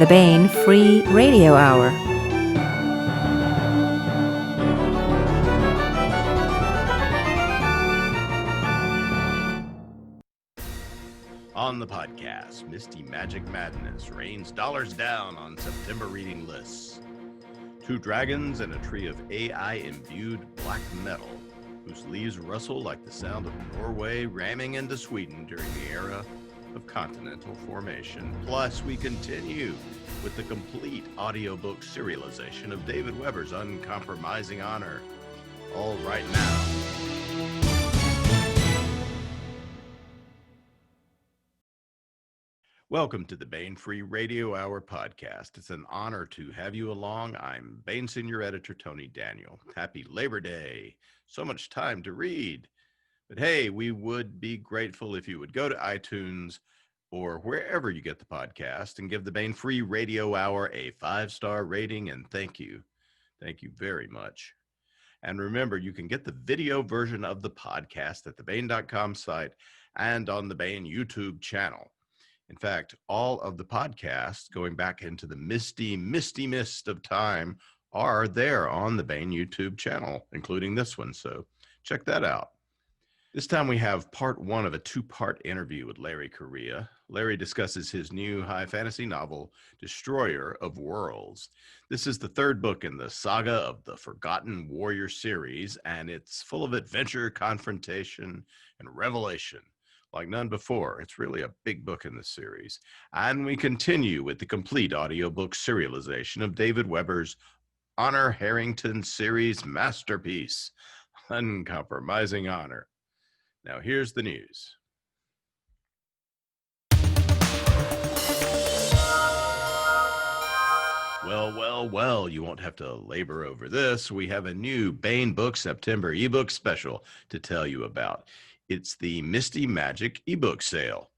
the Baen Free Radio Hour. On the podcast, Misty Magic Madness rains dollars down on September reading lists. Two dragons and a tree of AI-imbued black metal, whose leaves rustle like the sound of Norway ramming into Sweden during the era of continental formation. Plus, we continue with the complete audiobook serialization of David Weber's Uncompromising Honor. All right now. Welcome to the Baen Free Radio Hour podcast. It's an honor to have you along. I'm Baen Senior Editor Tony Daniel. Happy Labor Day. So much time to read. But hey, we would be grateful if you would go to iTunes or wherever you get the podcast and give the Baen Free Radio Hour a 5-star rating, and thank you. Thank you very much. And remember, you can get the video version of the podcast at the Baen.com site and on the Baen YouTube channel. In fact, all of the podcasts going back into the misty mist of time are there on the Baen YouTube channel, including this one. So check that out. This time we have part one of a two-part interview with Larry Correia. Larry discusses his new high fantasy novel, Destroyer of Worlds. This is the third book in the Saga of the Forgotten Warrior series, and it's full of adventure, confrontation, and revelation like none before. It's really a big book in the series. And we continue with the complete audiobook serialization of David Weber's Honor Harrington series masterpiece, Uncompromising Honor. Now here's the news. Well, you won't have to labor over this. We have a new Baen Book September ebook special to tell you about. It's the Misty Magic ebook sale.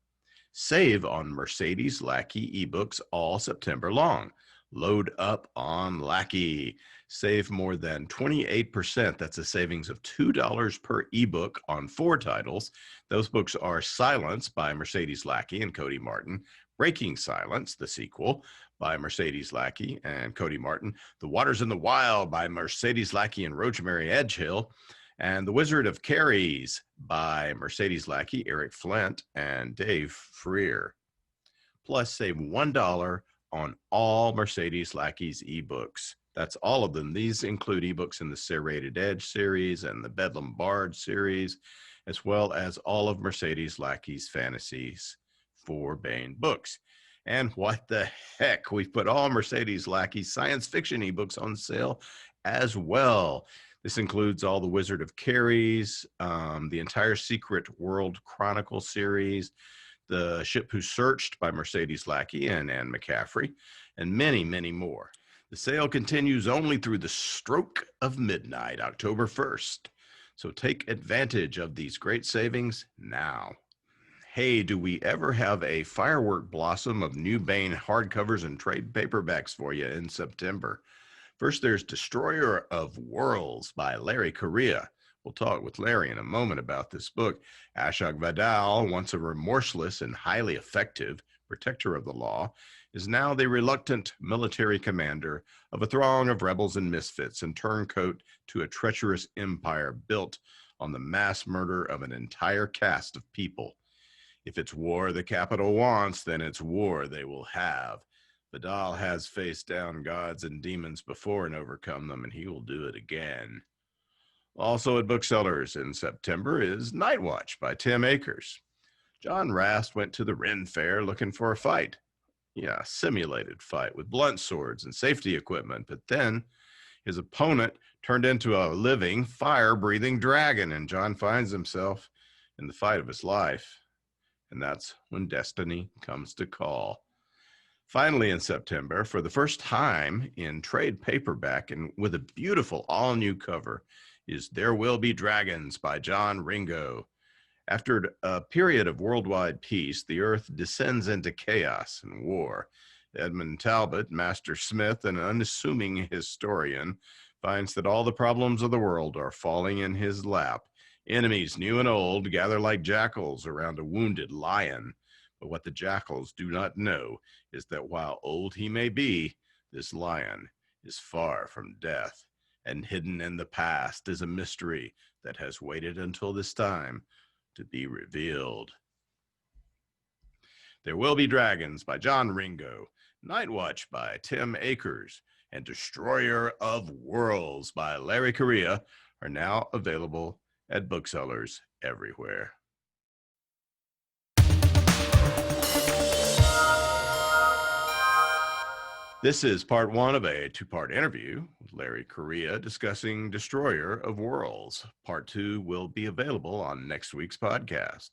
Save on Mercedes Lackey ebooks all September long. Load up on Lackey. Save more than 28%. That's a savings of $2 per ebook on 4 titles. Those books are Silence by Mercedes Lackey and Cody Martin, Breaking Silence, the sequel, by Mercedes Lackey and Cody Martin, The Waters in the Wild by Mercedes Lackey and Rosemary Edgehill, and The Wizard of Carries by Mercedes Lackey, Eric Flint, and Dave Freer. Plus, save $1 on all Mercedes Lackey's ebooks. That's all of them. These include ebooks in the Serrated Edge series and the Bedlam Bard series, as well as all of Mercedes Lackey's fantasies for Baen books. And what the heck, we've put all Mercedes Lackey's science fiction ebooks on sale as well. This includes all the Wizard of Carries, the entire Secret World Chronicle series, The Ship Who Searched by Mercedes Lackey and Anne McCaffrey, and many, many more. The sale continues only through the stroke of midnight, October 1st. So take advantage of these great savings now. Hey, do we ever have a firework blossom of new Baen hardcovers and trade paperbacks for you in September? First, there's Destroyer of Worlds by Larry Correia. We'll talk with Larry in a moment about this book. Ashok Vadal, once a remorseless and highly effective protector of the law, is now the reluctant military commander of a throng of rebels and misfits and turncoat to a treacherous empire built on the mass murder of an entire caste of people. If it's war the capital wants, then it's war they will have. Vidal has faced down gods and demons before and overcome them, and he will do it again. Also at booksellers in September is Night Watch by Tim Akers. John Rast went to the Ren Fair looking for a fight. Yeah, a simulated fight with blunt swords and safety equipment, but then his opponent turned into a living, fire-breathing dragon, and John finds himself in the fight of his life. And that's when destiny comes to call. Finally, in September, for the first time in trade paperback and with a beautiful all-new cover, is There Will Be Dragons by John Ringo. After a period of worldwide peace, the earth descends into chaos and war. Edmund Talbot, master smith and unassuming historian, finds that all the problems of the world are falling in his lap. Enemies, new and old, gather like jackals around a wounded lion. But what the jackals do not know is that while old he may be, this lion is far from death, and hidden in the past is a mystery that has waited until this time to be revealed. There Will Be Dragons by John Ringo, Night Watch by Tim Akers, and Destroyer of Worlds by Larry Correia are now available at booksellers everywhere. This is part one of a two-part interview with Larry Correia discussing Destroyer of Worlds. Part two will be available on next week's podcast.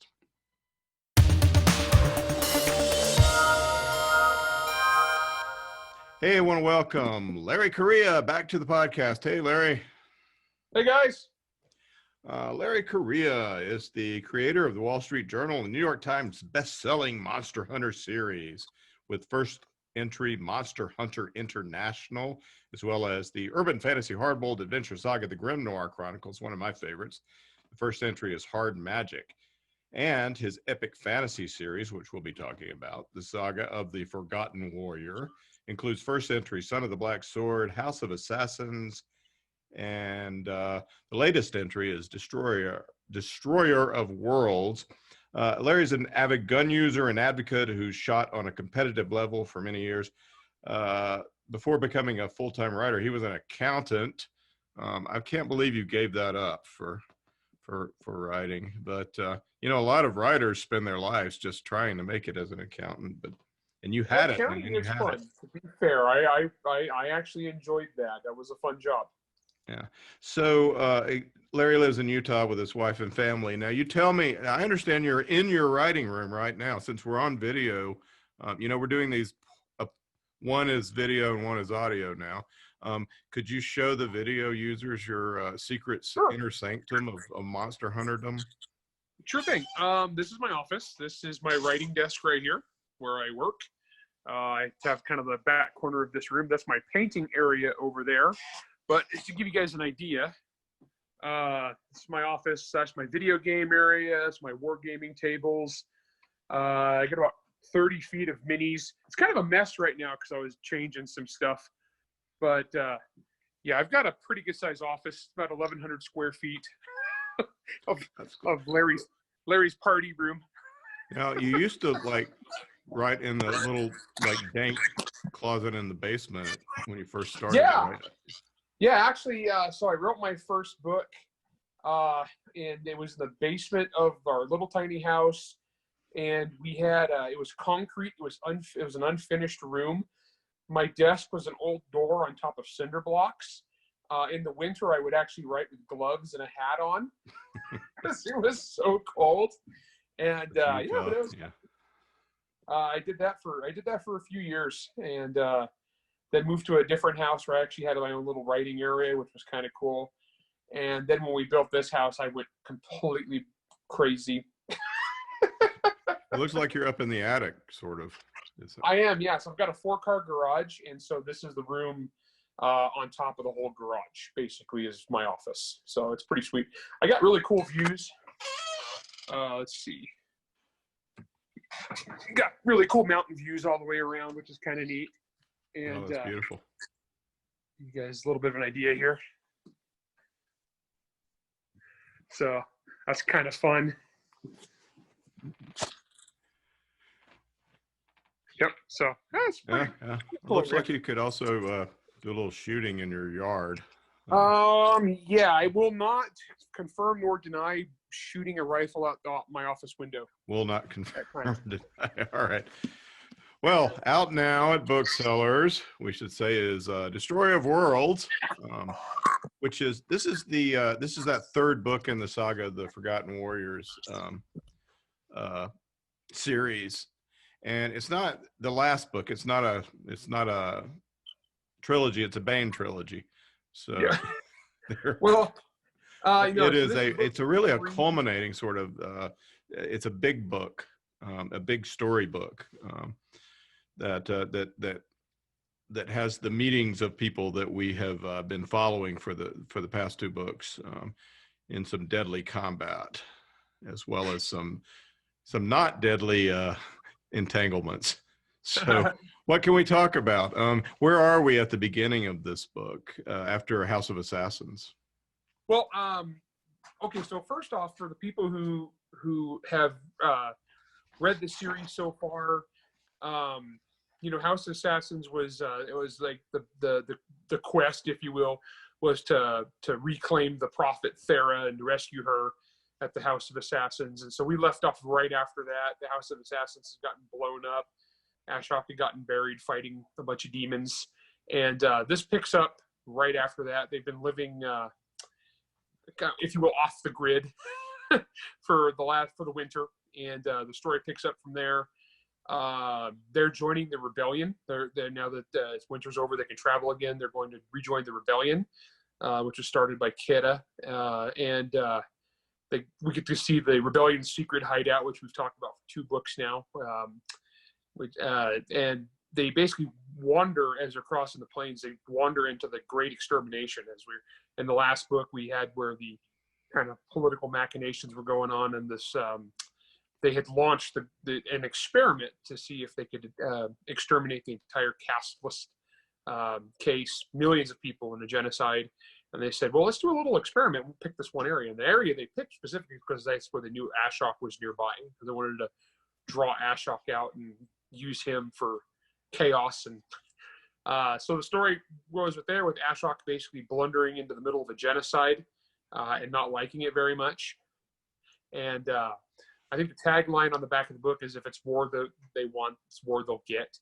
Hey, I want to welcome Larry Correia back to the podcast. Hey, Larry. Hey, guys. Larry Correia is the creator of the Wall Street Journal and the New York Times best-selling Monster Hunter series, with first entry Monster Hunter International, as well as the urban fantasy hardboiled adventure saga, The Grim Noir Chronicles, one of my favorites. The first entry is Hard Magic, and his epic fantasy series, which we'll be talking about, the Saga of the Forgotten Warrior, includes first entry Son of the Black Sword, House of Assassins, and the latest entry is Destroyer of Worlds. Larry's an avid gun user and advocate who's shot on a competitive level for many years. Before becoming a full-time writer, he was an accountant. I can't believe you gave that up for writing, but you know, a lot of writers spend their lives just trying to make it as an accountant, and you had it. Accounting is fun. To be fair, I actually enjoyed that. That was a fun job. Yeah. So Larry lives in Utah with his wife and family. Now, you tell me, I understand you're in your writing room right now. Since we're on video, you know, we're doing these, one is video and one is audio now. Could you show the video users your secret inner sanctum of Monster Hunterdom? Sure thing. This is my office. This is my writing desk right here where I work. I have kind of the back corner of this room. That's my painting area over there. But to give you guys an idea, this is my office / my video game area. It's my wargaming tables. I got about 30 feet of minis. It's kind of a mess right now because I was changing some stuff. But yeah, I've got a pretty good size office, about 1,100 square feet of Larry's party room. Now, you used to write in the little dank closet in the basement when you first started. Yeah. Right? Yeah, actually, so I wrote my first book, and it was in the basement of our little tiny house, and we had it was concrete. It was an unfinished room. My desk was an old door on top of cinder blocks. In the winter, I would actually write with gloves and a hat on because it was so cold. And but it was. Yeah. I did that for a few years, and then moved to a different house where I actually had my own little writing area, which was kind of cool. And then when we built this house, I went completely crazy. It looks like you're up in the attic, sort of. I am, yes. I've got a 4-car garage, and so this is the room on top of the whole garage, basically, is my office. So it's pretty sweet. I got really cool views. Let's see. Got really cool mountain views all the way around, which is kind of neat. And that's beautiful. You guys a little bit of an idea here. So that's kind of fun. Yep. So that's pretty yeah. Looks like you could also do a little shooting in your yard. Yeah, I will not confirm nor deny shooting a rifle out my office window. Will not confirm. Deny. All right. Well, out now at booksellers, we should say, is Destroyer of Worlds, which is this is that third book in the Saga of the Forgotten Warriors series, and it's not the last book. It's not a trilogy. It's a Bane trilogy. So, yeah. Well, it's really a culminating sort of. It's a big book, a big story book. That has the meetings of people that we have been following for the past two books in some deadly combat, as well as some not deadly entanglements. So what can we talk about? Where are we at the beginning of this book after House of Assassins? Well, okay, so first off, for the people who have read the series so far, House of Assassins was it was like the quest, if you will, was to reclaim the prophet Thera and rescue her at the House of Assassins. And so we left off right after that. The House of Assassins has gotten blown up. Ashok had gotten buried fighting a bunch of demons. And this picks up right after that. They've been living, if you will, off the grid for the winter. And the story picks up from there. They're joining the rebellion. They're now that winter's over, they can travel again. They're going to rejoin the rebellion, which was started by Keda. We get to see the rebellion's secret hideout, which we've talked about for 2 books now. And they basically wander as they're crossing the plains. They wander into the Great Extermination. As we're in the last book, we had where the kind of political machinations were going on, and this they had launched an experiment to see if they could exterminate the entire casteless case, millions of people in a genocide. And they said, well, let's do a little experiment. We'll pick this one area. And the area they picked specifically because that's where they knew Ashok was nearby, because they wanted to draw Ashok out and use him for chaos. And so the story goes with Ashok basically blundering into the middle of a genocide and not liking it very much. And I think the tagline on the back of the book is, if it's war that they want, it's war they'll get.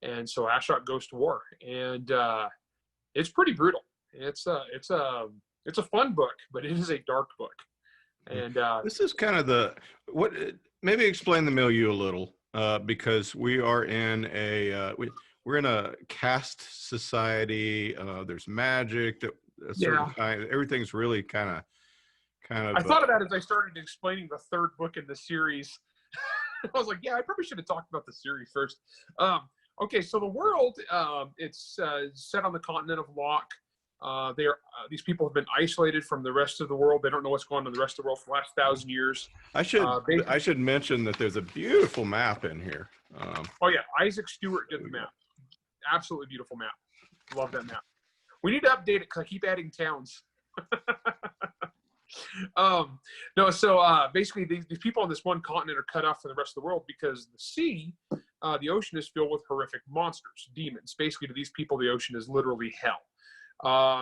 And so Ashok goes to war, and it's pretty brutal. It's a fun book, but it is a dark book. And this is kind of maybe explain the milieu a little, because we are in we're in a caste society. There's magic, a certain kind. Everything's really kind of. I thought about it as I started explaining the 3rd book in the series. I was like, yeah, I probably should have talked about the series first. Okay, so the world, it's set on the continent of Locke. These people have been isolated from the rest of the world. They don't know what's going on in the rest of the world for the last 1,000 years. I should mention that there's a beautiful map in here. Oh yeah, Isaac Stewart did the map. Absolutely beautiful map. Love that map. We need to update it because I keep adding towns. Basically these people on this one continent are cut off from the rest of the world because the ocean is filled with horrific monsters, demons. Basically, to these people, the ocean is literally hell.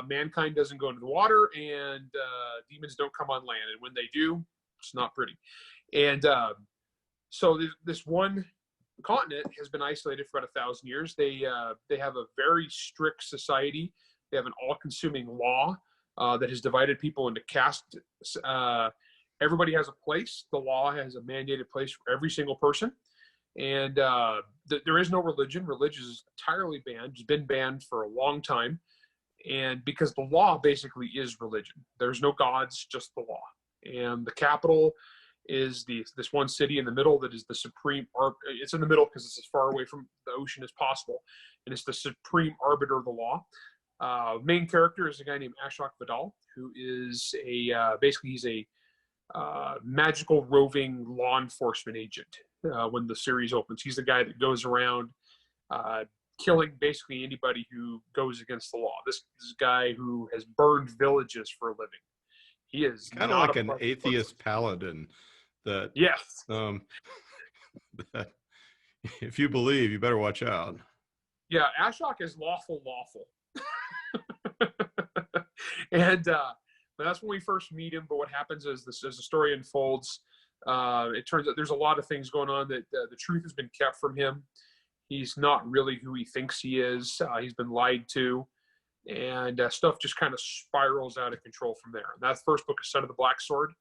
Mankind doesn't go into the water, and demons don't come on land. And when they do, it's not pretty. And so this one continent has been isolated for about 1,000 years. They have a very strict society. They have an all-consuming law that has divided people into castes. Everybody has a place. The law has a mandated place for every single person. And there is no religion. Religion is entirely banned. It's been banned for a long time. And because the law basically is religion. There's no gods, just the law. And the capital is this one city in the middle that is the supreme. It's in the middle because it's as far away from the ocean as possible. And it's the supreme arbiter of the law. Main character is a guy named Ashok Vidal, who is he's a magical roving law enforcement agent. When the series opens, he's the guy that goes around killing basically anybody who goes against the law. This guy who has burned villages for a living. He is kind of like an atheist paladin. That yes. That if you believe, you better watch out. Yeah, Ashok is lawful. And but that's when we first meet him. But what happens is as the story unfolds, it turns out there's a lot of things going on that the truth has been kept from him. He's not really who he thinks he is. He's been lied to, and stuff just kind of spirals out of control from there. And that first book is Son of the Black Sword.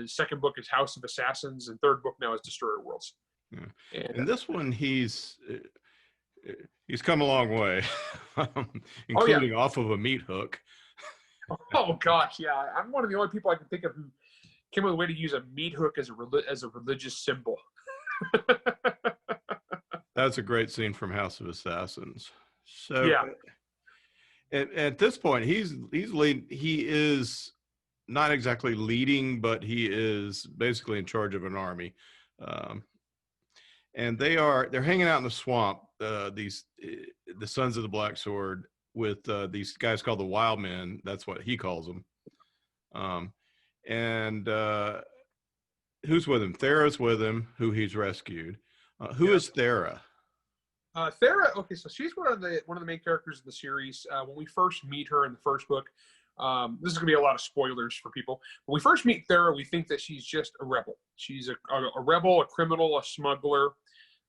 Second book is House of Assassins, and third book now is Destroyer Worlds. Yeah. And this one, he's come a long way, including off of a meat hook. Oh gosh, yeah. I'm one of the only people I can think of who came up with a way to use a meat hook as a religious symbol. That's a great scene from House of Assassins. So yeah. At this point, he is not exactly leading, but he is basically in charge of an army. and they're hanging out in the swamp. The Sons of the Black Sword with these guys called the Wild Men. That's what he calls them. And who's with him? Thera's with him, who he's rescued. Who is Thera? Thera, okay, so she's one of the main characters in the series. When we first meet her in the first book, this is going to be a lot of spoilers for people. When we first meet Thera, we think that she's just a rebel. She's a rebel, a criminal, a smuggler,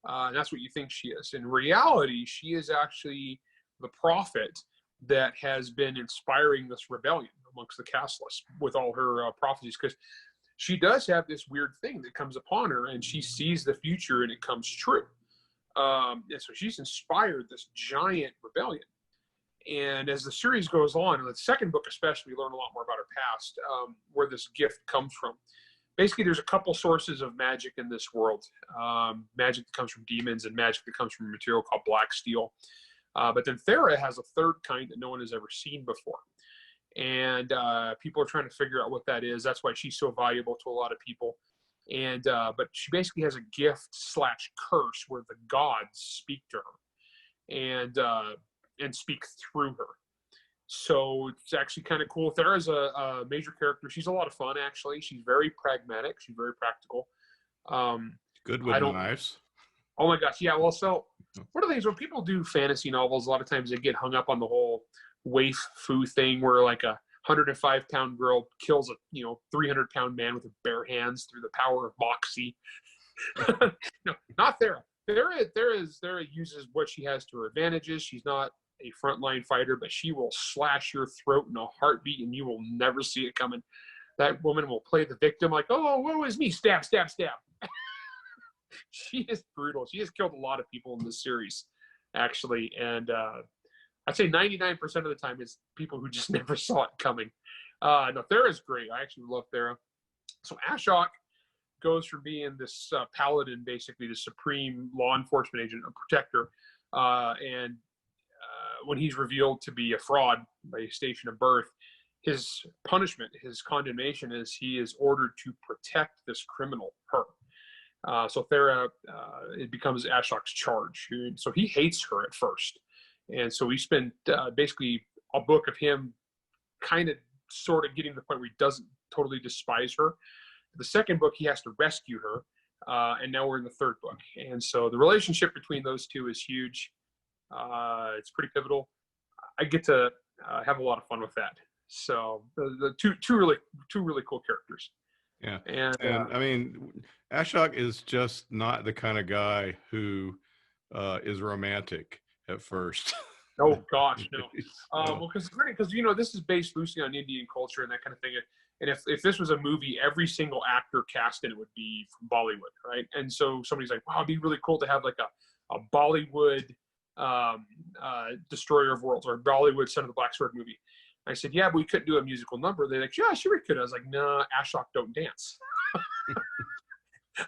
and that's what you think she is. In reality, she is actually the prophet that has been inspiring this rebellion amongst the casteless with all her prophecies, because she does have this weird thing that comes upon her, and she sees the future and it comes true. And so she's inspired this giant rebellion. And as the series goes on, in the second book especially, we learn a lot more about her past, where this gift comes from. Basically, there's a couple sources of magic in this world. Magic that comes from demons and magic that comes from a material called black steel. But then Thera has a third kind that no one has ever seen before. And people are trying to figure out what that is. That's why she's so valuable to a lot of people. And but she basically has a gift / curse where the gods speak to her and speak through her. So it's actually kind of cool. Thera's a major character. She's a lot of fun, actually. She's very pragmatic. She's very practical. Good with knives. Oh my gosh, yeah. Well, so one of the things when people do fantasy novels, a lot of times they get hung up on the whole waif fu thing, where like a 105-pound girl kills a 300-pound man with her bare hands through the power of moxie. No, not Thera. Thera uses what she has to her advantages. She's not a frontline fighter, but she will slash your throat in a heartbeat, and you will never see it coming. That woman will play the victim like, oh, woe is me, stab, stab, stab. She is brutal. She has killed a lot of people in this series, actually, and I'd say 99% of the time it's people who just never saw it coming. No, Thera's great. I actually love Thera. So Ashok goes from being this paladin, basically the supreme law enforcement agent, a protector, and when he's revealed to be a fraud by a station of birth, his punishment, his condemnation is he is ordered to protect this criminal, her. So Thera, it becomes Ashok's charge. So he hates her at first. And so we spent basically a book of him kind of sort of getting to the point where he doesn't totally despise her. The second book, he has to rescue her. And now we're in the third book. And so the relationship between those two is huge. It's pretty pivotal. I get to have a lot of fun with that. So the two really cool characters. Yeah. And I mean, Ashok is just not the kind of guy who is romantic at first. Oh gosh, no. Well, because this is based loosely on Indian culture and that kind of thing. And if this was a movie, every single actor cast in it would be from Bollywood, right? And so somebody's like, wow, it'd be really cool to have like a Bollywood Destroyer of Worlds or a Bollywood Son of the Black Sword movie. I said, yeah, but we couldn't do a musical number. They're like, yeah, sure we could. I was like, nah, Ashok don't dance.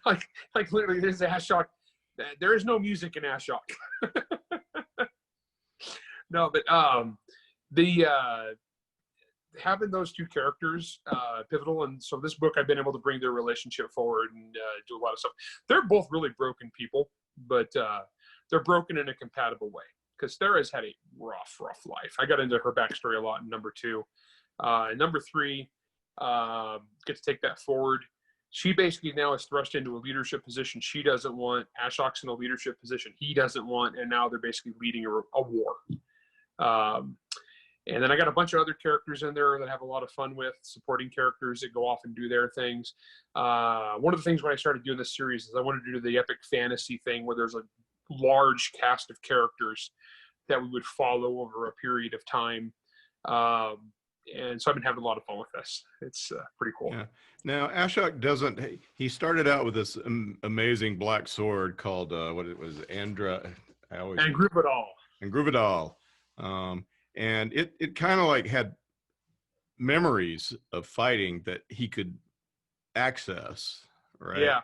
like literally, there's Ashok. There is no music in Ashok. No, but having those two characters pivotal, and so this book I've been able to bring their relationship forward and do a lot of stuff. They're both really broken people, but they're broken in a compatible way. Because Thera's had a rough life. I got into her backstory a lot in number 2. In number 3, get to take that forward. She basically now is thrust into a leadership position she doesn't want. Ashok's in a leadership position he doesn't want, and now they're basically leading a war. And then I got a bunch of other characters in there that I have a lot of fun with, supporting characters that go off and do their things. One of the things when I started doing this series is I wanted to do the epic fantasy thing where there's a large cast of characters that we would follow over a period of time. And so I've been having a lot of fun with this. It's pretty cool. Yeah. Now, Ashok he started out with this amazing black sword called, Angruvidal. And it kind of like had memories of fighting that he could access, right? Yeah.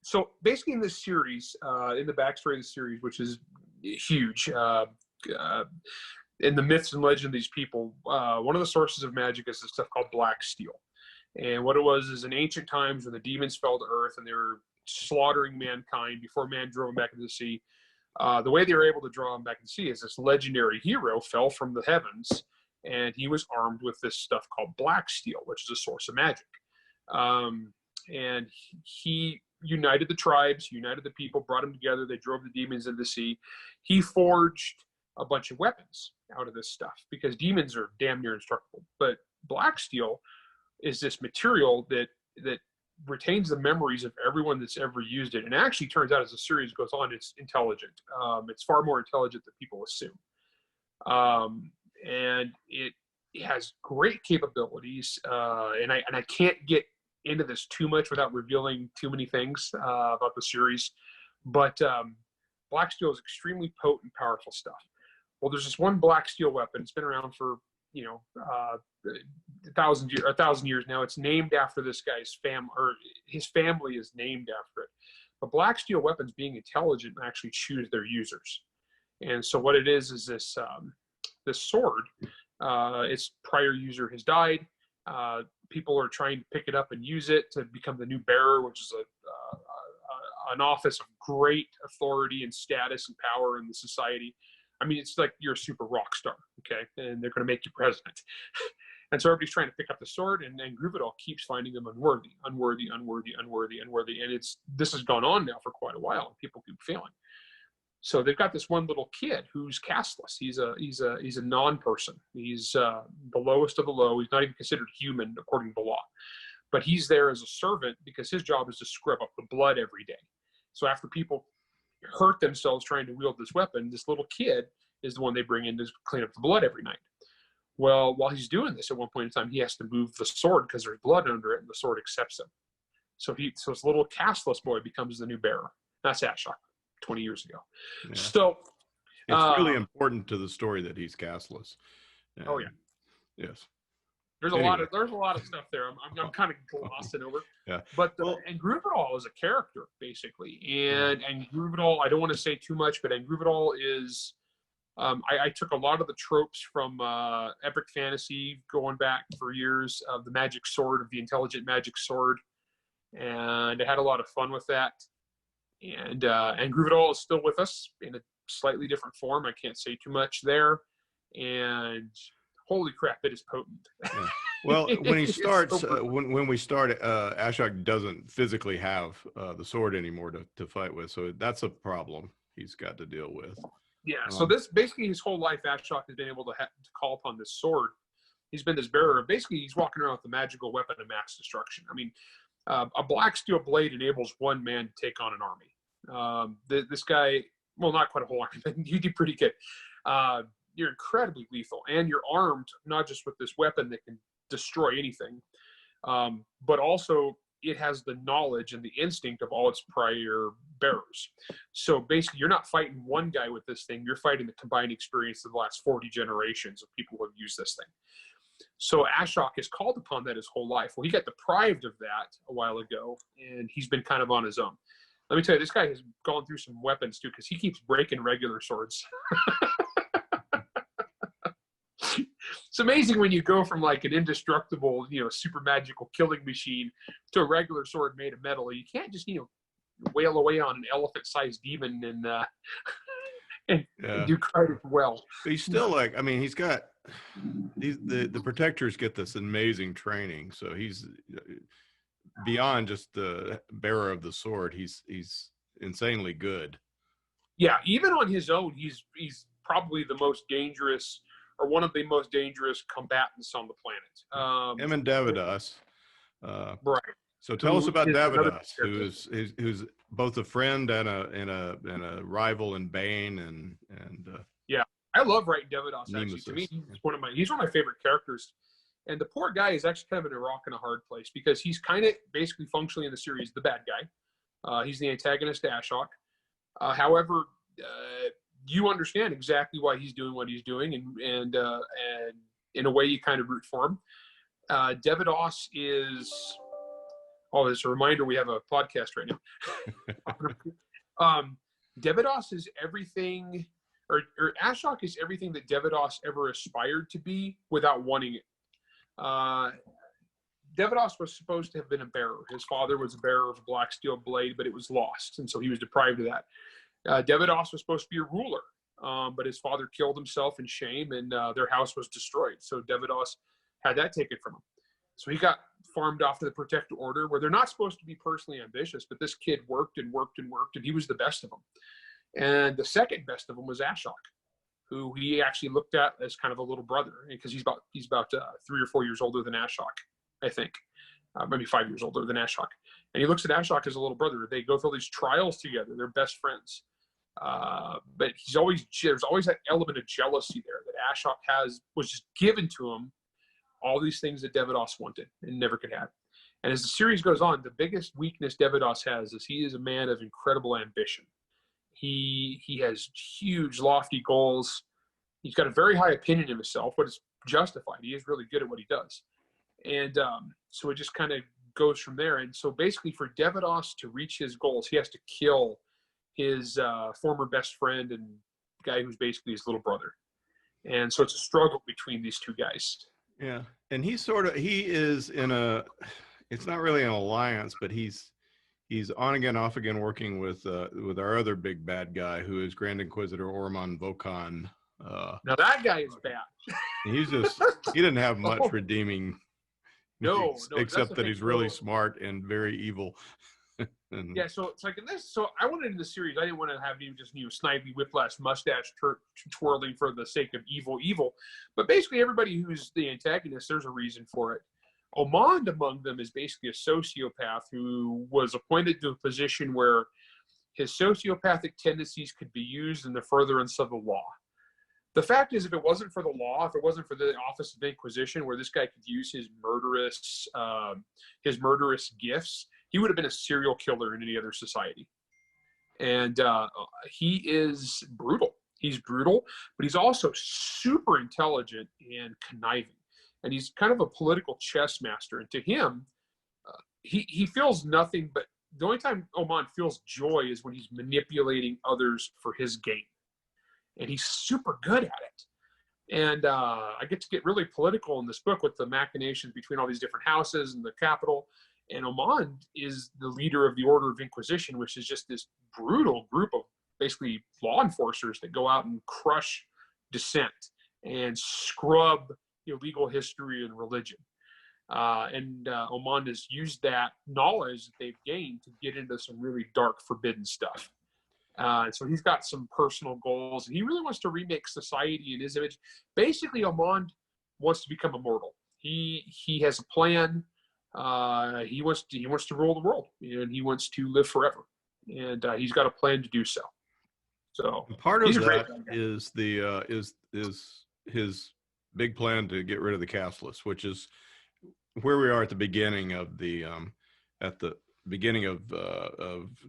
So basically in this series, in the backstory of the series, which is huge, in the myths and legend of these people, one of the sources of magic is this stuff called black steel. And what it was is in ancient times when the demons fell to earth and they were slaughtering mankind before man drove him back into the sea. The way they were able to draw him back into the sea is this legendary hero fell from the heavens, and he was armed with this stuff called black steel, which is a source of magic. And he united the tribes, united the people, brought them together. They drove the demons into the sea. He forged a bunch of weapons out of this stuff because demons are damn near indestructible. But black steel is this material that retains the memories of everyone that's ever used it. And actually turns out as the series goes on, it's intelligent. It's far more intelligent than people assume. And it has great capabilities. And I can't get into this too much without revealing too many things about the series. But black steel is extremely potent, powerful stuff. Well, there's this one black steel weapon. It's been around for, 1,000 years now. It's named after this guy's family, or his family is named after it. But black steel weapons, being intelligent, actually choose their users. And so what it is this this sword. Its prior user has died. People are trying to pick it up and use it to become the new bearer, which is an office of great authority and status and power in the society. I mean, it's like you're a super rock star, okay? And they're going to make you president. And so everybody's trying to pick up the sword, and Groovidall keeps finding them unworthy. And this has gone on now for quite a while, and people keep failing. So they've got this one little kid who's casteless. He's a non-person. He's the lowest of the low. He's not even considered human according to the law. But he's there as a servant because his job is to scrub up the blood every day. So after people hurt themselves trying to wield this weapon, this little kid is the one they bring in to clean up the blood every night. Well, while he's doing this, at one point in time, he has to move the sword because there's blood under it, and the sword accepts him. So this little castless boy becomes the new bearer. That's Ashok 20 years ago. Yeah. So it's really important to the story that he's castless. Oh yeah. Yes. There's a lot of stuff there. I'm kind of glossing over. Yeah. But and Groovidall is a character basically, and Groovidall, I don't want to say too much, but Groovidall is. I took a lot of the tropes from epic fantasy going back for years of the magic sword, of the intelligent magic sword, and I had a lot of fun with that. And Groovidall is still with us in a slightly different form. I can't say too much there. And holy crap, it is potent. Yeah. Well, when he starts, when we start, Ashok doesn't physically have the sword anymore to fight with, so that's a problem he's got to deal with. Yeah. So this basically his whole life, Ashok has been able to call upon this sword. He's been this bearer. Basically, he's walking around with the magical weapon of mass destruction. I mean, a black steel blade enables one man to take on an army. This guy, well, not quite a whole army, but you do pretty good. You're incredibly lethal, and you're armed not just with this weapon that can destroy anything, but also it has the knowledge and the instinct of all its prior bearers. So basically, you're not fighting one guy with this thing. You're fighting the combined experience of the last 40 generations of people who have used this thing. So Ashok is called upon that his whole life. Well, he got deprived of that a while ago, and he's been kind of on his own. Let me tell you, this guy has gone through some weapons too, because he keeps breaking regular swords. It's amazing when you go from like an indestructible, super magical killing machine to a regular sword made of metal. You can't just, wail away on an elephant-sized demon and do quite well. But he's still he's got the protectors get this amazing training, so he's beyond just the bearer of the sword. He's insanely good. Yeah, even on his own, he's probably the most dangerous, or one of the most dangerous combatants on the planet. Him and Devadas. Right. So tell us about Devadas, who's both a friend and a rival in Bane and yeah, I love writing Devadas. Actually, to me, he's one of my favorite characters. And the poor guy is actually kind of in a rock and a hard place because he's kind of basically functionally in the series the bad guy. He's the antagonist to Ashok. However, you understand exactly why he's doing what he's doing, and in a way you kind of root for him. Devadas is, as a reminder, we have a podcast right now. Devadas is everything, or Ashok is everything that Devadas ever aspired to be without wanting it. Davidoff was supposed to have been a bearer. His father was a bearer of a black steel blade, but it was lost, and so he was deprived of that. Davidoff was supposed to be a ruler, but his father killed himself in shame, and their house was destroyed. So Davidoff had that taken from him. So he got farmed off to the Protector Order, where they're not supposed to be personally ambitious, but this kid worked and worked and worked, and he was the best of them. And the second best of them was Ashok, who he actually looked at as kind of a little brother, because he's about 3 or 4 years older than Ashok, I think, maybe 5 years older than Ashok. And he looks at Ashok as a little brother. They go through these trials together. They're best friends. But there's always that element of jealousy there that Ashok was just given to him, all these things that Davidoff wanted and never could have. And as the series goes on, the biggest weakness Davidoff has is he is a man of incredible ambition. He has huge, lofty goals. He's got a very high opinion of himself, but it's justified. He is really good at what he does. And so it just kind of goes from there. And so basically for Davidoff to reach his goals, he has to kill his former best friend and guy who's basically his little brother. And so it's a struggle between these two guys. Yeah. And he is in it's not really an alliance, but he's on again, off again, working with our other big bad guy, who is Grand Inquisitor Orman Vokan. Now that guy is bad. He didn't have much redeeming. No, except that he's really smart and very evil. Yeah, so it's like in this. So I wanted in the series, I didn't want to have you just snidely whiplash mustache twirling for the sake of evil. But basically, everybody who's the antagonist, there's a reason for it. Omand among them is basically a sociopath who was appointed to a position where his sociopathic tendencies could be used in the furtherance of the law. The fact is, if it wasn't for the law, if it wasn't for the Office of Inquisition, where this guy could use his murderous gifts, he would have been a serial killer in any other society. And he is brutal. He's brutal, but he's also super intelligent and conniving. And he's kind of a political chess master. And to him, he feels nothing but the only time Oman feels joy is when he's manipulating others for his gain. And he's super good at it. And I get to get really political in this book with the machinations between all these different houses and the capital. And Oman is the leader of the Order of Inquisition, which is just this brutal group of basically law enforcers that go out and crush dissent and scrub illegal history and religion. Oman has used that knowledge that they've gained to get into some really dark, forbidden stuff. So he's got some personal goals, and he really wants to remake society in his image. Basically, Oman wants to become immortal. He has a plan. He wants to rule the world, and he wants to live forever. And he's got a plan to do so. So part of that is his big plan to get rid of the casteless, which is where we are at the beginning of the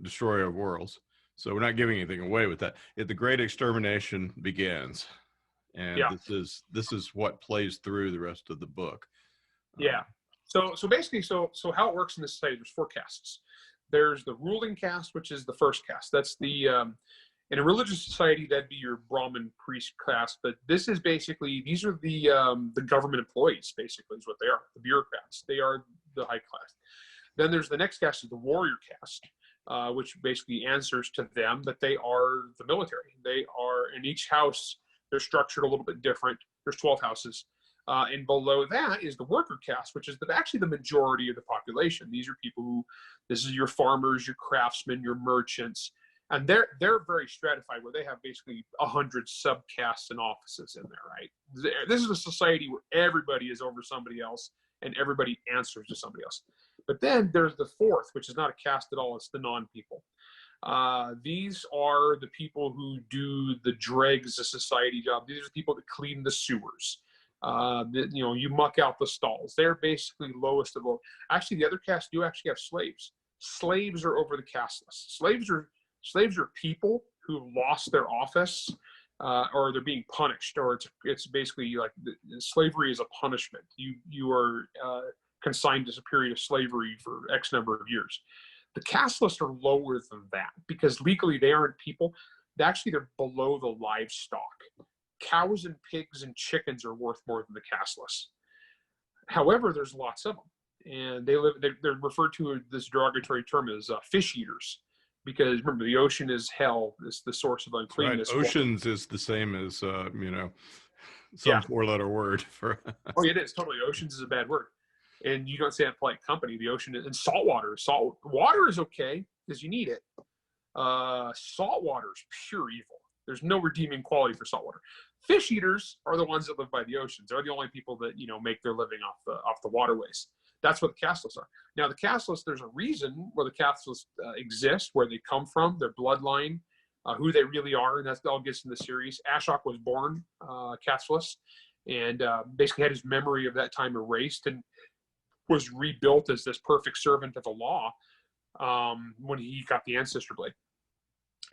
Destroyer of Worlds. So we're not giving anything away with that. The Great Extermination begins, and this is what plays through the rest of the book. Yeah. So basically, so how it works in this society, there's 4 castes. There's the ruling caste, which is the first caste. That's the in a religious society, that'd be your Brahmin priest caste. But this is basically, these are the government employees. Basically, is what they are. The bureaucrats. They are the high class. Then there's the next caste, is the warrior caste. Which basically answers to them that they are the military. They are, in each house, they're structured a little bit different. There's 12 houses. And below that is the worker caste, which is actually the majority of the population. These are people who, this is your farmers, your craftsmen, your merchants. And they're very stratified, where they have basically 100 subcastes and offices in there, right? This is a society where everybody is over somebody else and everybody answers to somebody else. But then there's the fourth, which is not a caste at all. It's the non-people. These are the people who do the dregs of society job. These are the people that clean the sewers. You muck out the stalls. They're basically lowest of low. Actually, the other castes do actually have slaves. Slaves are over the casteless. Slaves are people who lost their office, or they're being punished, or it's basically like slavery is a punishment. You are consigned to a period of slavery for X number of years. The casteless are lower than that because legally they aren't people. Actually, they're below the livestock. Cows and pigs and chickens are worth more than the casteless. However, there's lots of them. and they're referred to this derogatory term as fish eaters, because remember, the ocean is hell. It's the source of uncleanness. Right. Oceans is the same as some Yeah. 4-letter word for. Oh, it is totally. Oceans is a bad word, and you don't say that polite company. The ocean and salt water. Salt water is okay because you need it. Salt water is pure evil. There's no redeeming quality for salt water. Fish eaters are the ones that live by the oceans. They're the only people that make their living off the waterways. That's what the castless are. Now, the castless, there's a reason where the castless exist, where they come from, their bloodline, who they really are, and that's all gets in the series. Ashok was born castless, and basically had his memory of that time erased, and was rebuilt as this perfect servant of the law when he got the ancestor blade.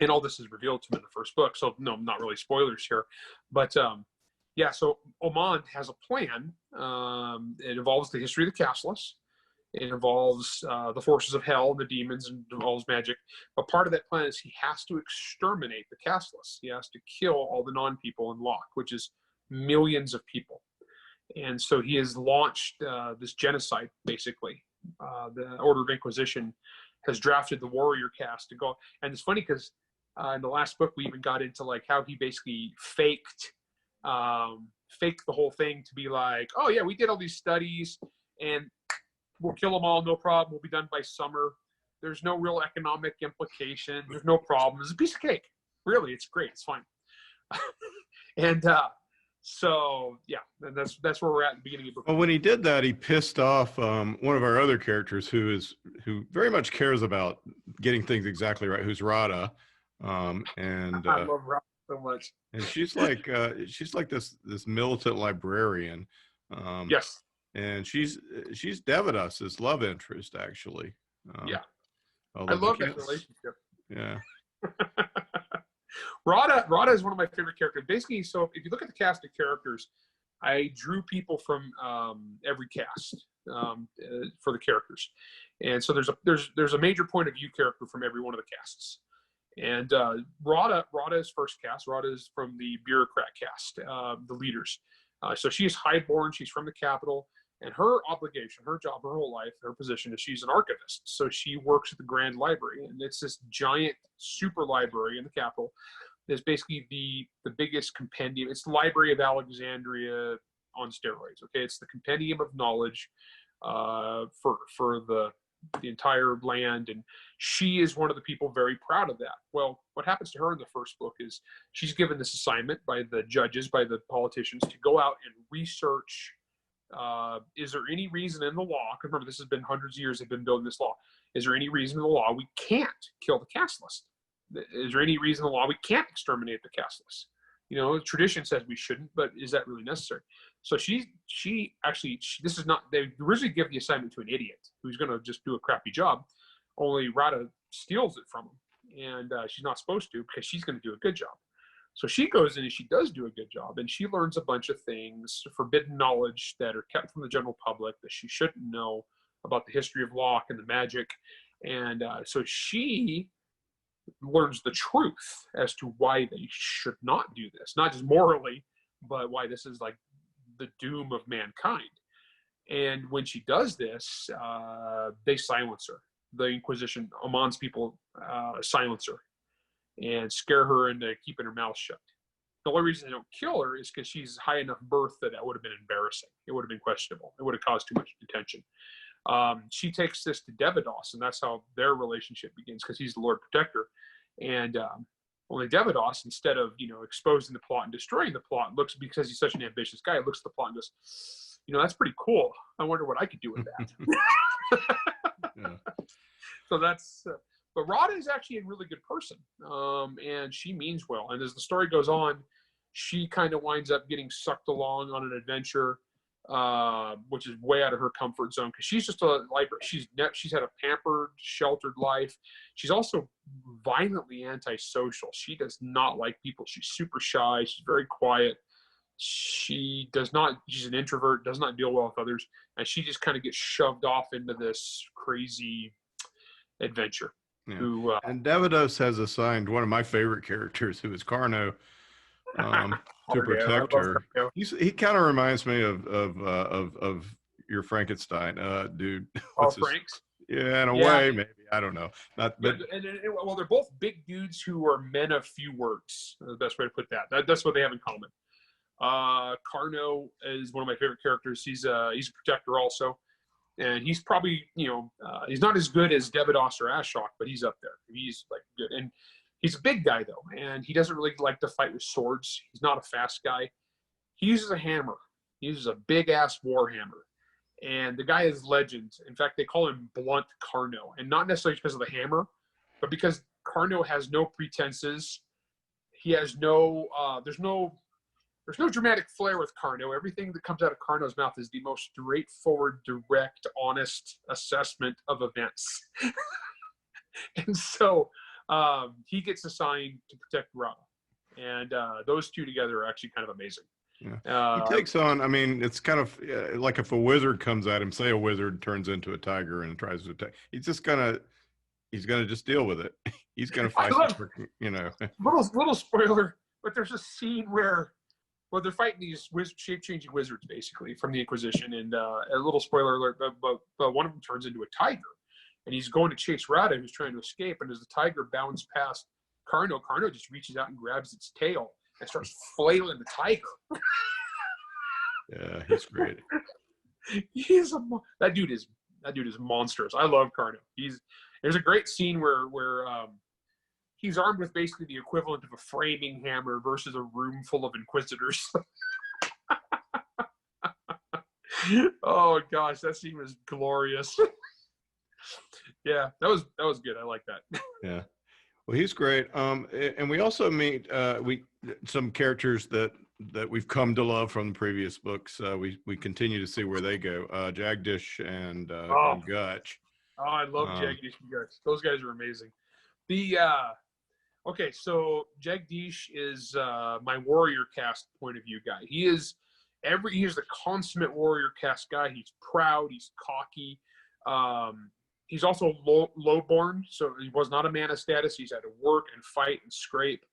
And all this is revealed to him in the first book, so no, not really spoilers here, but yeah. So Oman has a plan. It involves the history of the castless. It involves the forces of hell and the demons, and involves magic. But part of that plan is he has to exterminate the castless. He has to kill all the non-people in Locke, which is millions of people. And so he has launched this genocide, basically. The Order of Inquisition has drafted the warrior caste to go. And it's funny because in the last book, we even got into like how he basically faked the whole thing to be like, oh yeah, we did all these studies and we'll kill them all, no problem. We'll be done by summer. There's no real economic implication. There's no problem. It's a piece of cake. Really, it's great. It's fine. And so yeah, and that's where we're at the beginning of the book. Well, when he did that, he pissed off one of our other characters who very much cares about getting things exactly right, who's Radha. And I love Radha so much. And she's like this militant librarian. Yes. And she's Devadas's love interest, actually. Yeah. I love that relationship. Yeah. Radha is one of my favorite characters. Basically, so if you look at the cast of characters, I drew people from every cast for the characters, and so there's a major point of view character from every one of the casts. And Radha is first cast. Radha is from the bureaucrat cast, the leaders. So she's highborn. She's from the capital, and her obligation, her job, her whole life, her position is she's an archivist. So she works at the Grand Library, and it's this giant super library in the capital. It's basically the biggest compendium. It's the Library of Alexandria on steroids. Okay, it's the compendium of knowledge for the entire land, and she is one of the people very proud of that. Well, what happens to her in the first book is she's given this assignment by the judges, by the politicians, to go out and research. Is there any reason in the law? Because remember, this has been hundreds of years they've been building this law. Is there any reason in the law we can't kill the casteless? Is there any reason in the law we can't exterminate the casteless? Tradition says we shouldn't, but is that really necessary? So she this is not, they originally give the assignment to an idiot who's going to just do a crappy job, only Radha steals it from him, and she's not supposed to, because she's going to do a good job. So she goes in and she does do a good job, and she learns a bunch of things, forbidden knowledge that are kept from the general public that she shouldn't know about the history of Locke and the magic. And so she learns the truth as to why they should not do this, not just morally, but why this is like the doom of mankind. And when she does this, they silence her. The Inquisition, Oman's people, silence her and scare her into keeping her mouth shut. The only reason they don't kill her is because she's high enough birth that would have been embarrassing. It would have been questionable. It would have caused too much attention. She takes this to Devadas, and that's how their relationship begins, because he's the Lord Protector. And only Devadas, instead of exposing the plot and destroying the plot, looks, because he's such an ambitious guy, looks at the plot and goes, that's pretty cool. I wonder what I could do with that. Yeah. So that's. But Radha is actually a really good person, and she means well. And as the story goes on, she kind of winds up getting sucked along on an adventure, which is way out of her comfort zone, because she's just a librarian. She's had a pampered, sheltered life. She's also violently antisocial. She does not like people. She's super shy. She's very quiet. She's an introvert, does not deal well with others, and she just kind of gets shoved off into this crazy adventure. Yeah. And Devadas has assigned one of my favorite characters, who is Carno, to protect her. He kind of reminds me of your Frankenstein, dude. Oh, What's his? Franks. Yeah, in a Yeah. way, maybe. I don't know. Not, Yeah, but well, they're both big dudes who are men of few words. The best way to put that's what they have in common. Carno is one of my favorite characters. He's a protector also, and he's probably he's not as good as Devidos or Ashok, but he's up there. He's like good, and he's a big guy though, and he doesn't really like to fight with swords. He's not a fast guy. He uses a hammer. He uses a big ass war hammer. And the guy is legend. In fact, they call him Blunt Carno, and not necessarily because of the hammer, but because Carno has no pretenses. He has no. There's no dramatic flair with Carno. Everything that comes out of Carno's mouth is the most straightforward, direct, honest assessment of events. And so he gets assigned to protect Rama, and those two together are actually kind of amazing. Yeah. He takes on, I mean, it's kind of like if a wizard comes at him, say a wizard turns into a tiger and tries to attack, he's gonna just deal with it. He's gonna fight, Little spoiler, but there's a scene where they're fighting these shape-changing wizards, basically, from the Inquisition, and a little spoiler alert, but one of them turns into a tiger, and he's going to chase Rada, who's trying to escape, and as the tiger bounds past Carno just reaches out and grabs its tail and starts flailing the tiger. Yeah, he's great. That dude is monstrous. I love Carno. There's a great scene where he's armed with basically the equivalent of a framing hammer versus a room full of inquisitors. Oh gosh, that scene was glorious. Yeah, that was good. I like that. Yeah. Well, he's great. And we also meet some characters that we've come to love from the previous books. We continue to see where they go. Jagdish and Gutch. Oh, I love Jagdish and Gutch. Those guys are amazing. Okay, so Jagdish is my warrior caste point of view guy. He is the consummate warrior caste guy. He's proud. He's cocky. He's also lowborn, so he was not a man of status. He's had to work and fight and scrape,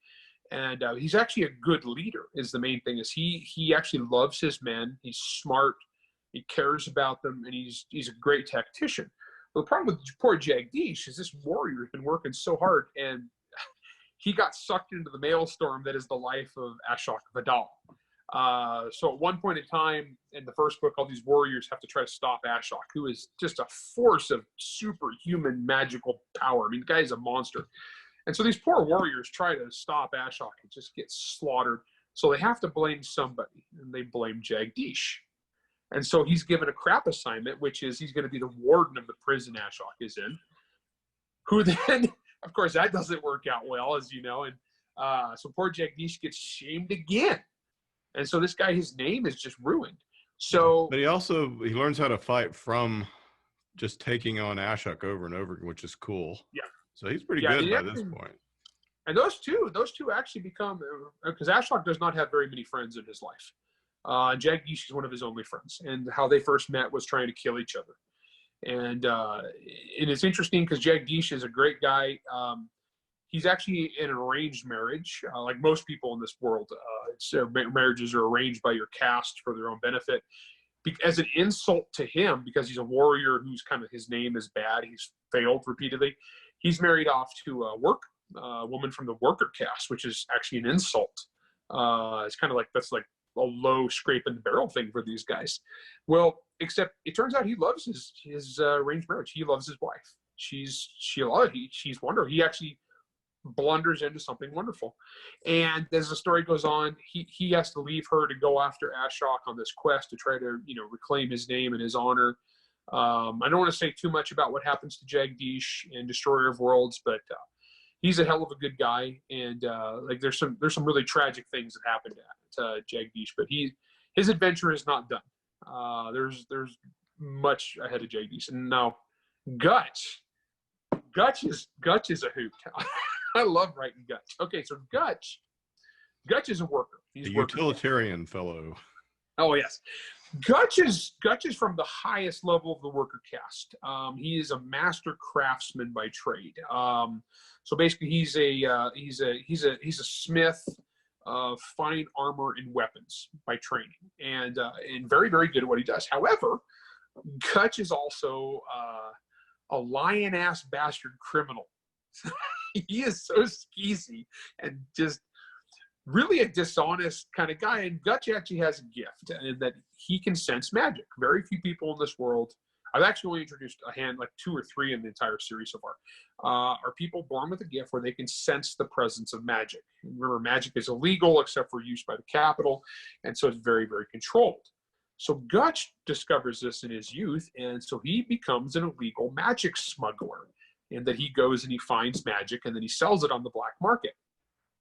and he's actually a good leader. Is the main thing. Is he actually loves his men. He's smart. He cares about them, and he's a great tactician. But the problem with poor Jagdish is this warrior has been working so hard, and he got sucked into the maelstrom that is the life of Ashok Vidal. So at one point in time in the first book, all these warriors have to try to stop Ashok, who is just a force of superhuman magical power. I mean, the guy is a monster. And so these poor warriors try to stop Ashok and just get slaughtered. So they have to blame somebody, and they blame Jagdish. And so he's given a crap assignment, which is he's going to be the warden of the prison Ashok is in, who then, of course, that doesn't work out well, as you know. And so poor Jagdish gets shamed again. And so this guy, his name is just ruined. So, but he learns how to fight from just taking on Ashok over and over, which is cool. Yeah. So he's pretty good by this point. And those two actually become, because Ashok does not have very many friends in his life. Jagdish is one of his only friends, and how they first met was trying to kill each other. And it's interesting because Jagdish is a great guy. He's actually in an arranged marriage, like most people in this world. Marriages are arranged by your caste for their own benefit. As an insult to him, because he's a warrior who's kind of, his name is bad, he's failed repeatedly, he's married off to a woman from the worker caste, which is actually an insult. It's kind of like, that's like a low scrape in the barrel thing for these guys. Well, except it turns out he loves his arranged marriage. He loves his wife. She's wonderful. He actually blunders into something wonderful. And as the story goes on, he has to leave her to go after Ashok on this quest to try to, reclaim his name and his honor. I don't want to say too much about what happens to Jagdish in Destroyer of Worlds, but he's a hell of a good guy. And there's some really tragic things that happen to Jagdish, but his adventure is not done. There's much ahead of Jagdish. And now Gutch is a hoot. I love writing Gutch. Okay, so Gutch is a worker. He's a utilitarian fellow. Oh yes, Gutch is from the highest level of the worker caste. He is a master craftsman by trade. So basically, he's a smith of fine armor and weapons by training, and very, very good at what he does. However, Gutch is also a lion-ass bastard criminal. He is so skeezy and just really a dishonest kind of guy. And Gutch actually has a gift, and that he can sense magic. Very few people in this world, I've actually only introduced like 2 or 3 in the entire series so far, are people born with a gift where they can sense the presence of magic. And remember, magic is illegal except for use by the capital, and so it's very, very controlled. So Gutch discovers this in his youth, and so he becomes an illegal magic smuggler, in that he goes and he finds magic, and then he sells it on the black market,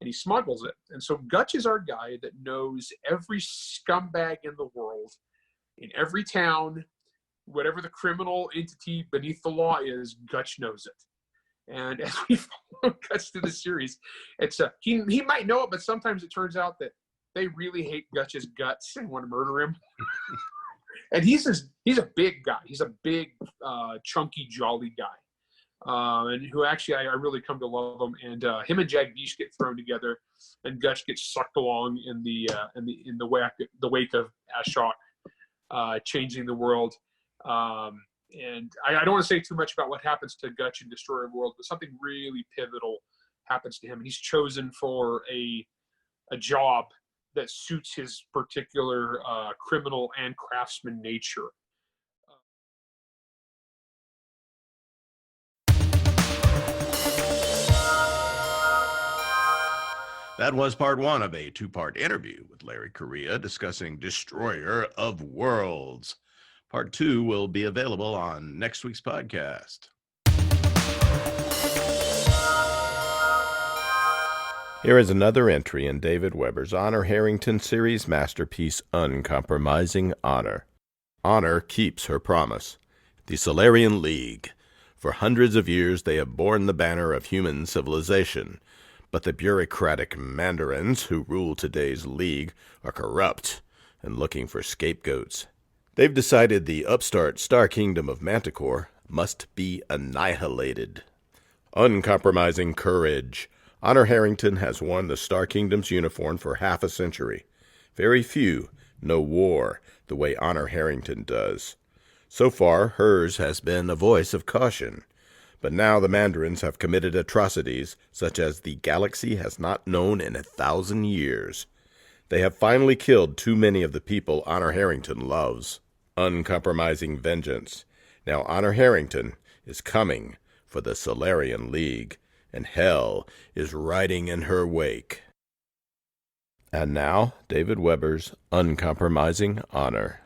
and he smuggles it. And so Gutch is our guy that knows every scumbag in the world, in every town, whatever the criminal entity beneath the law is, Gutch knows it. And as we follow Gutch through the series, it's he might know it, but sometimes it turns out that they really hate Gutch's guts and want to murder him. And he's a big guy. He's a big, chunky, jolly guy, and who actually I really come to love him. And him and Jagdish get thrown together, and Gutch gets sucked along in the wake of Ashok, changing the world. And I don't want to say too much about what happens to Gutch in Destroyer World, but something really pivotal happens to him, and he's chosen for a job that suits his particular criminal and craftsman nature. That was part 1 of a 2-part interview with Larry Correia discussing Destroyer of Worlds. Part 2 will be available on next week's podcast. Here is another entry in David Weber's Honor Harrington series masterpiece, Uncompromising Honor. Honor keeps her promise. The Solarian League. For hundreds of years they have borne the banner of human civilization, but the bureaucratic mandarins who rule today's League are corrupt and looking for scapegoats. They've decided the upstart Star Kingdom of Manticore must be annihilated. Uncompromising courage. Honor Harrington has worn the Star Kingdom's uniform for half a century. Very few know war the way Honor Harrington does. So far, hers has been a voice of caution. But now the Mandarins have committed atrocities such as the galaxy has not known in 1,000 years. They have finally killed too many of the people Honor Harrington loves. Uncompromising vengeance. Now Honor Harrington is coming for the Solarian League, and hell is riding in her wake. And now, David Weber's Uncompromising Honor.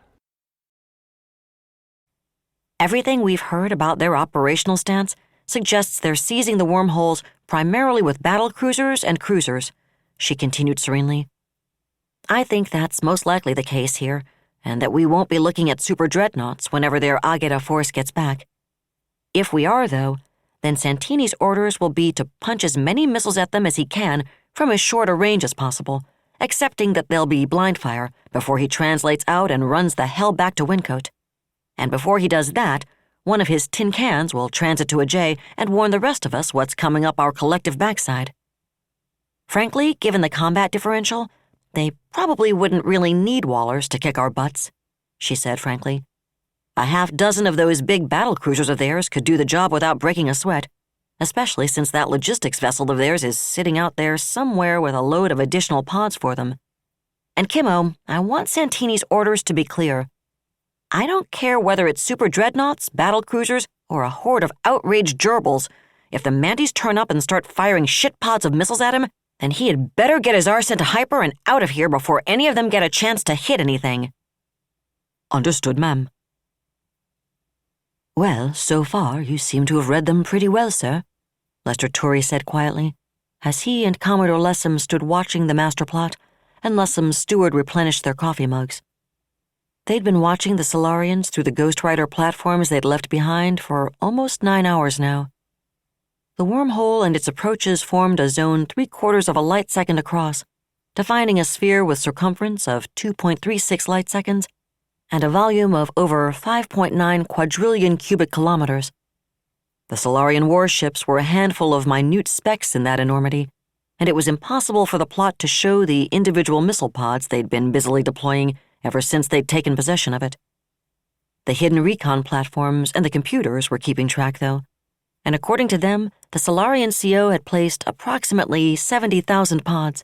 Everything we've heard about their operational stance suggests they're seizing the wormholes primarily with battle cruisers and cruisers, she continued serenely. I think that's most likely the case here, and that we won't be looking at super dreadnoughts whenever their Agata force gets back. If we are, though, then Santini's orders will be to punch as many missiles at them as he can from as short a range as possible, accepting that they'll be blind fire before he translates out and runs the hell back to Wyncote. And before he does that, one of his tin cans will transit to a J and warn the rest of us what's coming up our collective backside. Frankly, given the combat differential, they probably wouldn't really need Wallers to kick our butts, she said frankly. A half-dozen of those big battle cruisers of theirs could do the job without breaking a sweat, especially since that logistics vessel of theirs is sitting out there somewhere with a load of additional pods for them. And Kimmo, I want Santini's orders to be clear. I don't care whether it's super dreadnoughts, battle cruisers, or a horde of outraged gerbils. If the Manties turn up and start firing shit pods of missiles at him, then he had better get his arse into hyper and out of here before any of them get a chance to hit anything. Understood, ma'am. Well, so far you seem to have read them pretty well, sir, Lester Torrey said quietly, as he and Commodore Lessem stood watching the master plot, and Lessem's steward replenished their coffee mugs. They'd been watching the Solarians through the Ghost Rider platforms they'd left behind for almost 9 hours now. The wormhole and its approaches formed a zone 3/4 of a light second across, defining a sphere with circumference of 2.36 light seconds and a volume of over 5.9 quadrillion cubic kilometers. The Solarian warships were a handful of minute specks in that enormity, and it was impossible for the plot to show the individual missile pods they'd been busily deploying ever since they'd taken possession of it. The hidden recon platforms and the computers were keeping track, though, and according to them, the Solarian CO had placed approximately 70,000 pods.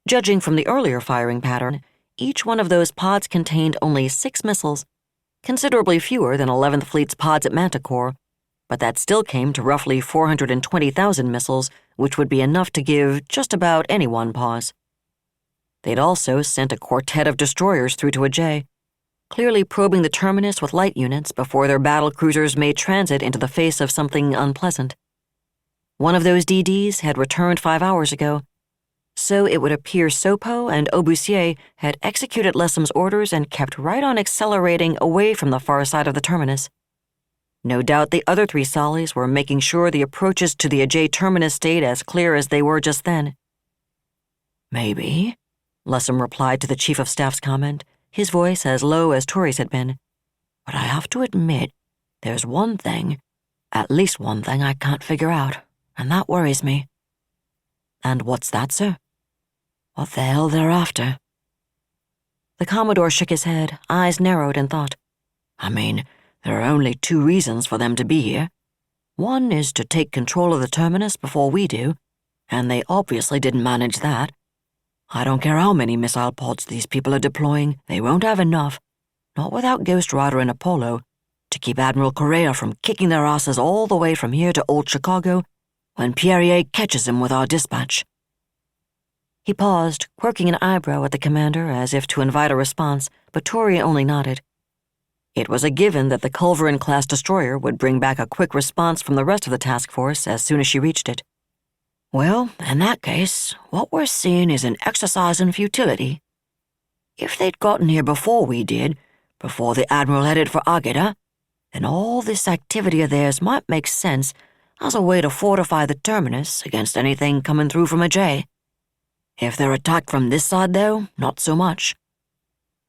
Judging from the earlier firing pattern, each one of those pods contained only 6 missiles, considerably fewer than 11th Fleet's pods at Manticore, but that still came to roughly 420,000 missiles, which would be enough to give just about anyone pause. They'd also sent a quartet of destroyers through to Ajay, clearly probing the terminus with light units before their battle cruisers made transit into the face of something unpleasant. One of those DDs had returned 5 hours ago, so it would appear Sopo and Aubussier had executed Lessam's orders and kept right on accelerating away from the far side of the terminus. No doubt the other 3 Solis were making sure the approaches to the Ajay terminus stayed as clear as they were just then. "Maybe," Lessam replied to the Chief of Staff's comment, his voice as low as Tori's had been. "But I have to admit, there's one thing, at least one thing I can't figure out, and that worries me." "And what's that, sir?" "What the hell they're after." The Commodore shook his head, eyes narrowed in thought. "I mean, there are only 2 reasons for them to be here. One is to take control of the terminus before we do, and they obviously didn't manage that. I don't care how many missile pods these people are deploying, they won't have enough, not without Ghost Rider and Apollo, to keep Admiral Correia from kicking their asses all the way from here to Old Chicago when Pierre catches him with our dispatch." He paused, quirking an eyebrow at the commander as if to invite a response, but Tori only nodded. It was a given that the Culverin-class destroyer would bring back a quick response from the rest of the task force as soon as she reached it. "Well, in that case, what we're seeing is an exercise in futility. If they'd gotten here before we did, before the Admiral headed for Ageda, then all this activity of theirs might make sense as a way to fortify the terminus against anything coming through from Ajay. If they're attacked from this side, though, not so much.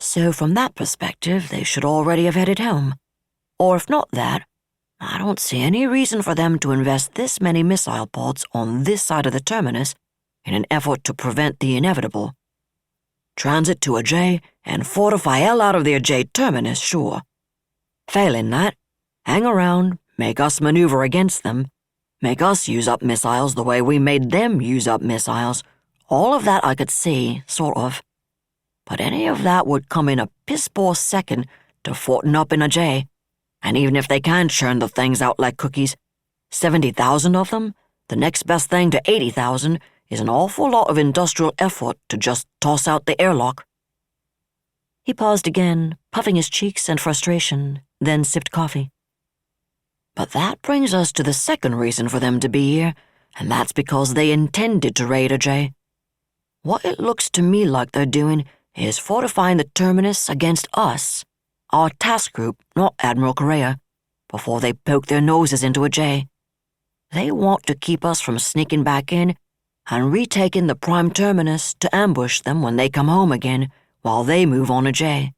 So from that perspective, they should already have headed home. Or if not that, I don't see any reason for them to invest this many missile pods on this side of the terminus in an effort to prevent the inevitable. Transit to Ajay and fortify hell out of the Ajay terminus, sure. Failing that, hang around, make us maneuver against them, make us use up missiles the way we made them use up missiles. All of that I could see, sort of. But any of that would come in a piss-poor second to fortin up in Ajay. And even if they can churn the things out like cookies, 70,000 of them, the next best thing to 80,000, is an awful lot of industrial effort to just toss out the airlock." He paused again, puffing his cheeks in frustration, then sipped coffee. "But that brings us to the second reason for them to be here, and that's because they intended to raid Ajay. What it looks to me like they're doing is fortifying the terminus against us, our task group, not Admiral Correia, before they poke their noses into Ajay. They want to keep us from sneaking back in and retaking the prime terminus to ambush them when they come home again while they move on Ajay.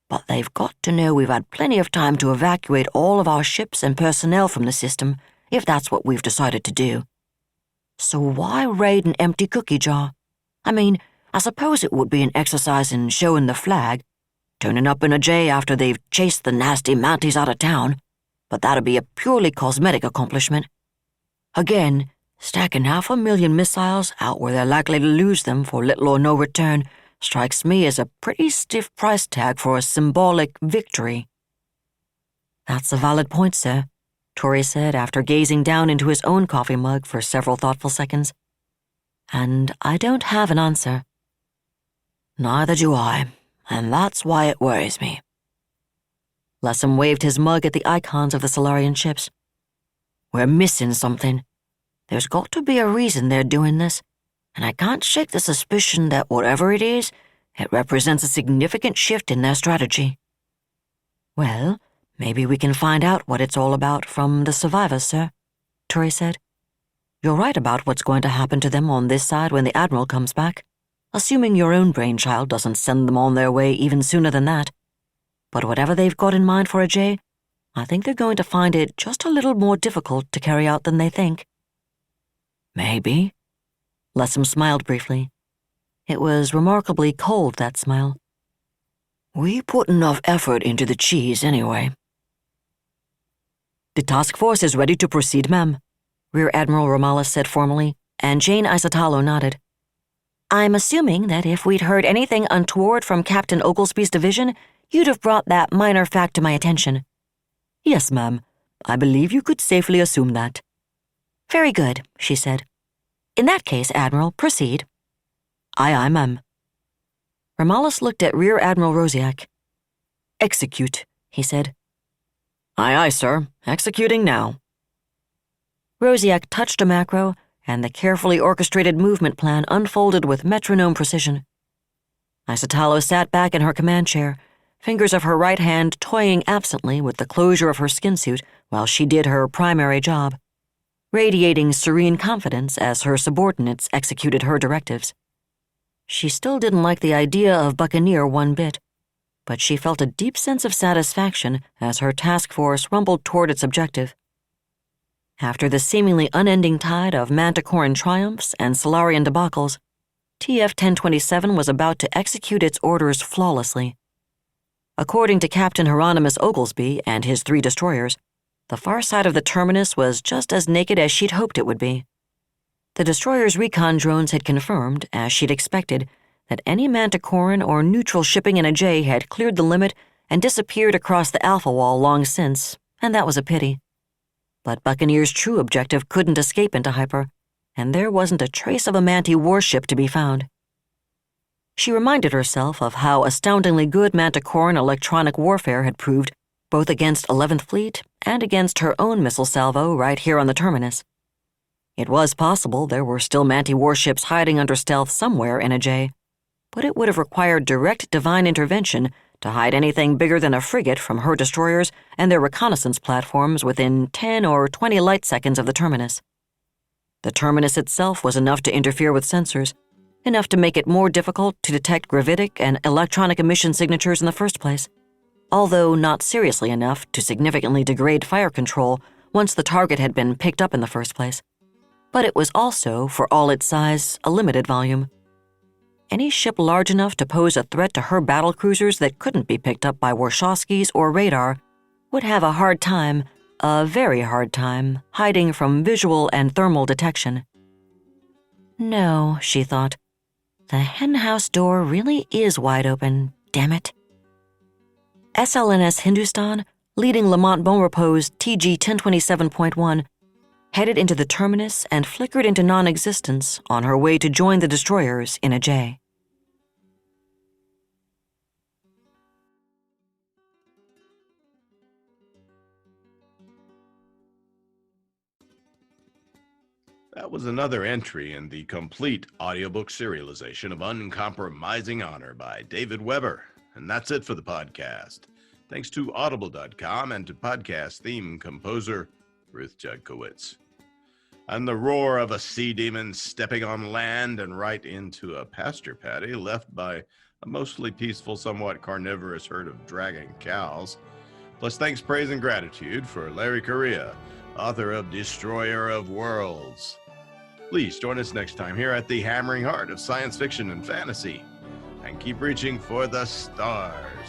But they've got to know we've had plenty of time to evacuate all of our ships and personnel from the system, if that's what we've decided to do. So why raid an empty cookie jar? I mean, I suppose it would be an exercise in showing the flag, turning up in Ajay after they've chased the nasty Mounties out of town, but that'd be a purely cosmetic accomplishment. Again, stacking 500,000 missiles out where they're likely to lose them for little or no return strikes me as a pretty stiff price tag for a symbolic victory." "That's a valid point, sir," Tori said after gazing down into his own coffee mug for several thoughtful seconds. "And I don't have an answer." "Neither do I, and that's why it worries me." Lessam waved his mug at the icons of the Solarian ships. "We're missing something. There's got to be a reason they're doing this, and I can't shake the suspicion that whatever it is, it represents a significant shift in their strategy." "Well, maybe we can find out what it's all about from the survivors, sir," Tori said. "You're right about what's going to happen to them on this side when the Admiral comes back, assuming your own brainchild doesn't send them on their way even sooner than that. But whatever they've got in mind for Ajay, I think they're going to find it just a little more difficult to carry out than they think." "Maybe." Lessam smiled briefly. It was remarkably cold, that smile. We put enough effort into the cheese anyway. The task force is ready to proceed, ma'am, Rear Admiral Romales said formally, and Jane Isotalo nodded. I'm assuming that if we'd heard anything untoward from Captain Oglesby's division, you'd have brought that minor fact to my attention. Yes, ma'am. I believe you could safely assume that. Very good, she said. In that case, Admiral, proceed. Aye, ma'am. Romales looked at Rear Admiral Rosiak. Execute, he said. Aye, sir. Executing now. Rosiak touched a macro, and the carefully orchestrated movement plan unfolded with metronome precision. Isotalo sat back in her command chair, fingers of her right hand toying absently with the closure of her skin suit while she did her primary job, radiating serene confidence as her subordinates executed her directives. She still didn't like the idea of Buccaneer one bit, but she felt a deep sense of satisfaction as her task force rumbled toward its objective. After the seemingly unending tide of Manticoran triumphs and Solarian debacles, TF-1027 was about to execute its orders flawlessly. According to Captain Hieronymus Oglesby and his 3 destroyers, the far side of the terminus was just as naked as she'd hoped it would be. The destroyers' recon drones had confirmed, as she'd expected, that any Manticoran or neutral shipping in a J had cleared the limit and disappeared across the Alpha Wall long since, and that was a pity. But Buccaneer's true objective couldn't escape into hyper, and there wasn't a trace of a Manti warship to be found. She reminded herself of how astoundingly good Manticoran electronic warfare had proved, both against 11th Fleet and against her own missile salvo right here on the terminus. It was possible there were still Manti warships hiding under stealth somewhere in a J, but it would have required direct divine intervention to hide anything bigger than a frigate from her destroyers and their reconnaissance platforms within 10 or 20 light seconds of the terminus. The terminus itself was enough to interfere with sensors, enough to make it more difficult to detect gravitic and electronic emission signatures in the first place, although not seriously enough to significantly degrade fire control once the target had been picked up in the first place. But it was also, for all its size, a limited volume. Any ship large enough to pose a threat to her battlecruisers that couldn't be picked up by Warshawskis or radar would have a hard time, a very hard time, hiding from visual and thermal detection. No, she thought. The henhouse door really is wide open, damn it. SLNS Hindustan, leading Lamont Bonrepos TG 1027.1, headed into the terminus and flickered into non-existence on her way to join the destroyers in a J. That was another entry in the complete audiobook serialization of Uncompromising Honor by David Weber. And that's it for the podcast. Thanks to Audible.com and to podcast theme composer Ruth Judkowitz. And the roar of a sea demon stepping on land and right into a pasture patty left by a mostly peaceful, somewhat carnivorous herd of dragging cows. Plus thanks, praise, and gratitude for Larry Correia, author of Destroyer of Worlds. Please join us next time here at the hammering heart of science fiction and fantasy, and keep reaching for the stars.